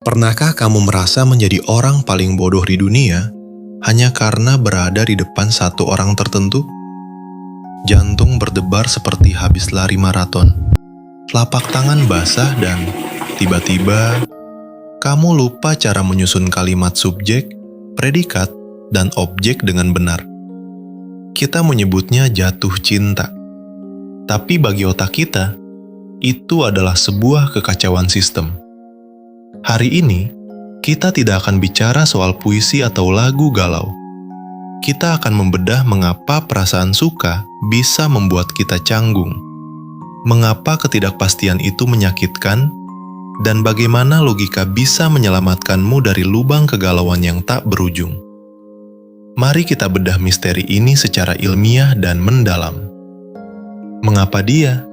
Pernahkah kamu merasa menjadi orang paling bodoh di dunia hanya karena berada di depan satu orang tertentu? Jantung berdebar seperti habis lari maraton. Telapak tangan basah dan tiba-tiba kamu lupa cara menyusun kalimat subjek, predikat, dan objek dengan benar. Kita menyebutnya jatuh cinta. Tapi bagi otak kita, itu adalah sebuah kekacauan sistem. Hari ini, kita tidak akan bicara soal puisi atau lagu galau. Kita akan membedah mengapa perasaan suka bisa membuat kita canggung, mengapa ketidakpastian itu menyakitkan, dan bagaimana logika bisa menyelamatkanmu dari lubang kegalauan yang tak berujung. Mari kita bedah misteri ini secara ilmiah dan mendalam. Mengapa dia?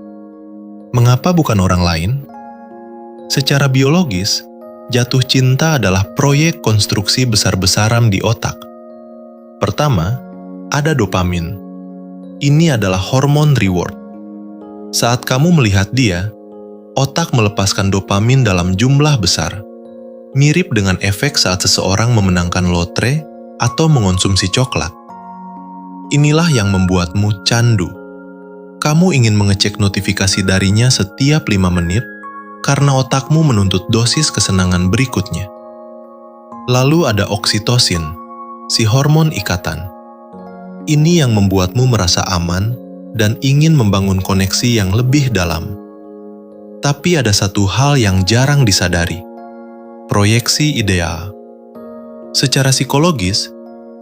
Mengapa bukan orang lain? Secara biologis, jatuh cinta adalah proyek konstruksi besar-besaran di otak. Pertama, ada dopamin. Ini adalah hormon reward. Saat kamu melihat dia, otak melepaskan dopamin dalam jumlah besar, mirip dengan efek saat seseorang memenangkan lotre atau mengonsumsi coklat. Inilah yang membuatmu candu. Kamu ingin mengecek notifikasi darinya setiap 5 menit karena otakmu menuntut dosis kesenangan berikutnya. Lalu ada oksitosin, si hormon ikatan. Ini yang membuatmu merasa aman dan ingin membangun koneksi yang lebih dalam. Tapi ada satu hal yang jarang disadari, proyeksi ideal. Secara psikologis,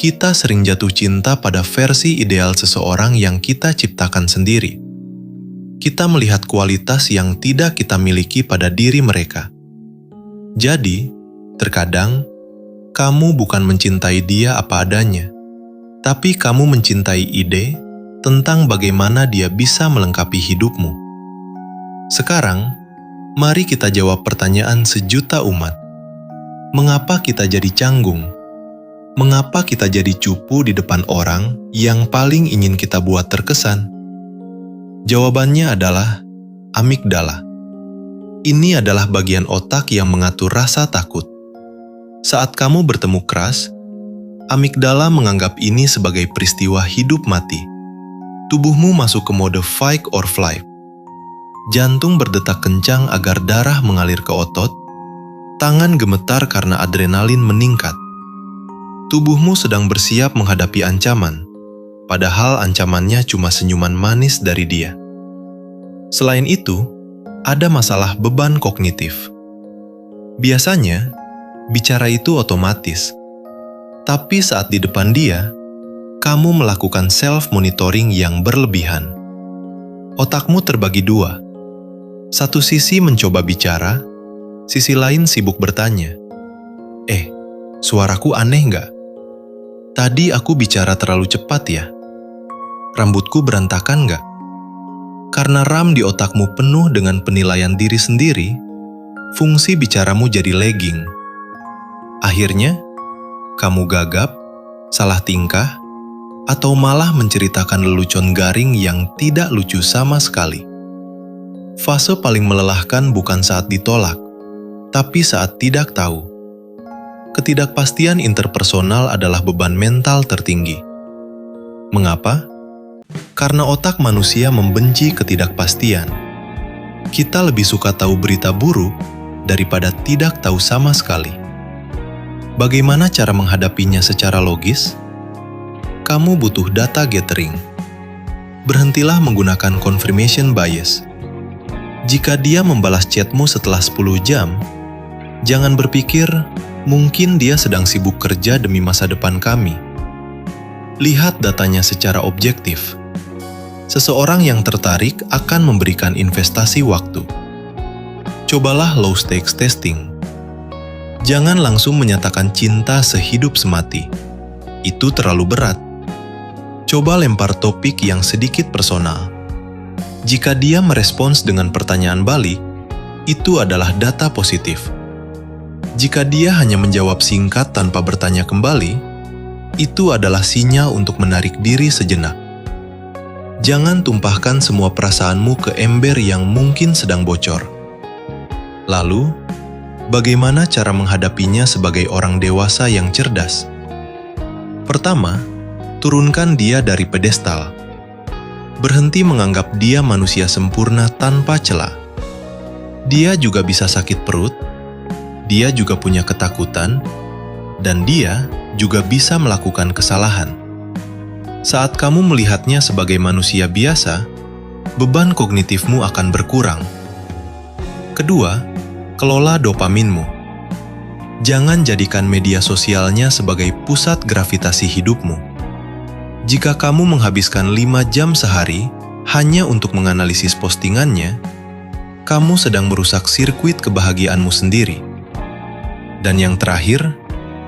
kita sering jatuh cinta pada versi ideal seseorang yang kita ciptakan sendiri. Kita melihat kualitas yang tidak kita miliki pada diri mereka. Jadi, terkadang, kamu bukan mencintai dia apa adanya, tapi kamu mencintai ide tentang bagaimana dia bisa melengkapi hidupmu. Sekarang, mari kita jawab pertanyaan sejuta umat. Mengapa kita jadi canggung? Mengapa kita jadi cupu di depan orang yang paling ingin kita buat terkesan? Jawabannya adalah amigdala. Ini adalah bagian otak yang mengatur rasa takut. Saat kamu bertemu crush, amigdala menganggap ini sebagai peristiwa hidup mati. Tubuhmu masuk ke mode fight or flight. Jantung berdetak kencang agar darah mengalir ke otot, tangan gemetar karena adrenalin meningkat. Tubuhmu sedang bersiap menghadapi ancaman, padahal ancamannya cuma senyuman manis dari dia. Selain itu, ada masalah beban kognitif. Biasanya, bicara itu otomatis. Tapi saat di depan dia, kamu melakukan self-monitoring yang berlebihan. Otakmu terbagi dua. Satu sisi mencoba bicara, sisi lain sibuk bertanya, suaraku aneh nggak? Tadi aku bicara terlalu cepat ya? Rambutku berantakan nggak? Karena RAM di otakmu penuh dengan penilaian diri sendiri, fungsi bicaramu jadi lagging. Akhirnya, kamu gagap, salah tingkah, atau malah menceritakan lelucon garing yang tidak lucu sama sekali. Fase paling melelahkan bukan saat ditolak, tapi saat tidak tahu. Ketidakpastian interpersonal adalah beban mental tertinggi. Mengapa? Karena otak manusia membenci ketidakpastian. Kita lebih suka tahu berita buruk daripada tidak tahu sama sekali. Bagaimana cara menghadapinya secara logis? Kamu butuh data gathering. Berhentilah menggunakan confirmation bias. Jika dia membalas chatmu setelah 10 jam, jangan berpikir, mungkin dia sedang sibuk kerja demi masa depan kami. Lihat datanya secara objektif. Seseorang yang tertarik akan memberikan investasi waktu. Cobalah low stakes testing. Jangan langsung menyatakan cinta sehidup semati. Itu terlalu berat. Coba lempar topik yang sedikit personal. Jika dia merespons dengan pertanyaan balik, itu adalah data positif. Jika dia hanya menjawab singkat tanpa bertanya kembali, itu adalah sinyal untuk menarik diri sejenak. Jangan tumpahkan semua perasaanmu ke ember yang mungkin sedang bocor. Lalu, Bagaimana cara menghadapinya sebagai orang dewasa yang cerdas? Pertama, turunkan dia dari pedestal. Berhenti menganggap dia manusia sempurna tanpa celah. Dia juga bisa sakit perut, dia juga punya ketakutan, dan dia juga bisa melakukan kesalahan. Saat kamu melihatnya sebagai manusia biasa, beban kognitifmu akan berkurang. Kedua, kelola dopaminmu. Jangan jadikan media sosialnya sebagai pusat gravitasi hidupmu. Jika kamu menghabiskan 5 jam sehari hanya untuk menganalisis postingannya, kamu sedang merusak sirkuit kebahagiaanmu sendiri. Dan yang terakhir,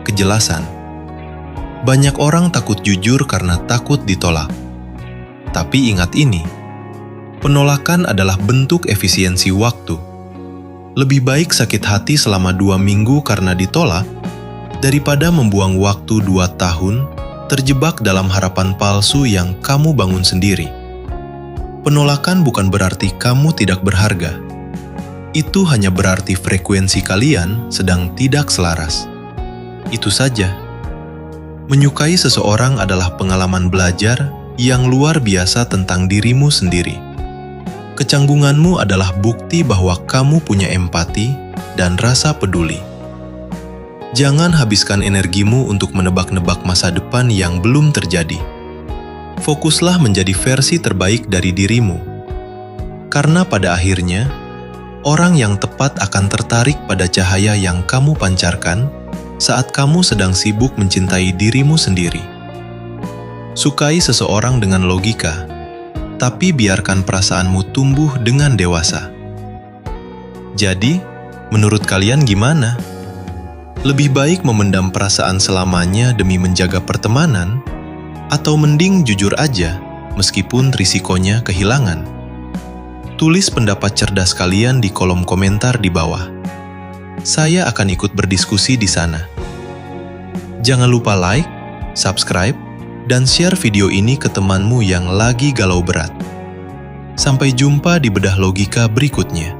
kejelasan. Banyak orang takut jujur karena takut ditolak. Tapi ingat ini, penolakan adalah bentuk efisiensi waktu. Lebih baik sakit hati selama 2 minggu karena ditolak, daripada membuang waktu 2 tahun terjebak dalam harapan palsu yang kamu bangun sendiri. Penolakan bukan berarti kamu tidak berharga. Itu hanya berarti frekuensi kalian sedang tidak selaras. Itu saja. Menyukai seseorang adalah pengalaman belajar yang luar biasa tentang dirimu sendiri. Kecanggunganmu adalah bukti bahwa kamu punya empati dan rasa peduli. Jangan habiskan energimu untuk menebak-nebak masa depan yang belum terjadi. Fokuslah menjadi versi terbaik dari dirimu. Karena pada akhirnya, orang yang tepat akan tertarik pada cahaya yang kamu pancarkan saat kamu sedang sibuk mencintai dirimu sendiri. Sukai seseorang dengan logika, tapi biarkan perasaanmu tumbuh dengan dewasa. Jadi, menurut kalian gimana? Lebih baik memendam perasaan selamanya demi menjaga pertemanan, atau mending jujur aja meskipun risikonya kehilangan? Tulis pendapat cerdas kalian di kolom komentar di bawah. Saya akan ikut berdiskusi di sana. Jangan lupa like, subscribe, dan share video ini ke temanmu yang lagi galau berat. Sampai jumpa di bedah logika berikutnya.